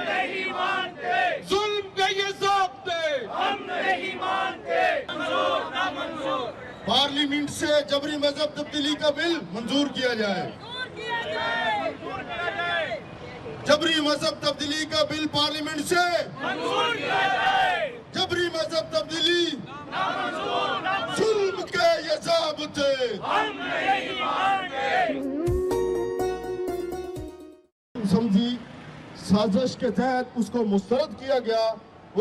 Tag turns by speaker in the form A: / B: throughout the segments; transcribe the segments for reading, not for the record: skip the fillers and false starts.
A: नहीं मानते,
B: जुल्म के ये ज़ाब्ते
A: हम नहीं मानते, मंजूर ना मंजूर,
B: पार्लियामेंट से जबरी मजहब तब्दीली का बिल मंजूर किया जाए। जबरी मजहब तब्दीली का बिल पार्लियामेंट से
A: मंजूर किया जाए,
B: जबरी मजहब तब्दीली
A: ना मंजूर ना मंजूर,
B: जुल्म के ये ज़ाब्ते
A: हम नहीं मानते,
B: समझी साजिश के तहत उसको मुस्तरद किया गया,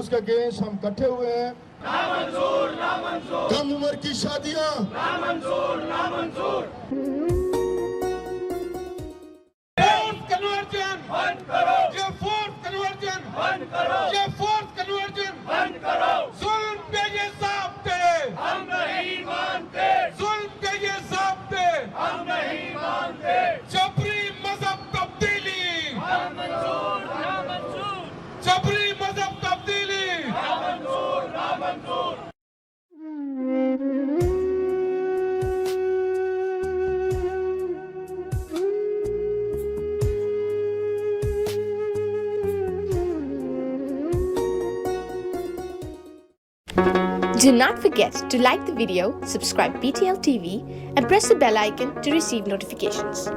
B: उसके अगेंस्ट हम इकट्ठे हुए हैं।
A: ना मंजूर ना मंजूर,
B: कम उम्र की शादियां
A: ना मंजूर ना मंजूर,
B: फोर्स कन्वर्जन
A: बंद करो,
B: ये फोर्स कन्वर्जन
A: बंद करो,
B: ये फोर्स कन्वर्जन
A: बंद करो,
B: जुल्म के ये ज़ाब्ते
A: हम नहीं मानते,
B: जुल्म के ये ज़ाब्ते
A: हम नहीं मानते,
B: जबरी मजहब तब्दीली
A: ना मंजूर ना मंजूर,
B: जबरी मजहब तब्दीली
A: ना मंजूर ना मंजूर,
C: Do not forget to like the video, subscribe BTL TV and press the bell icon to receive notifications.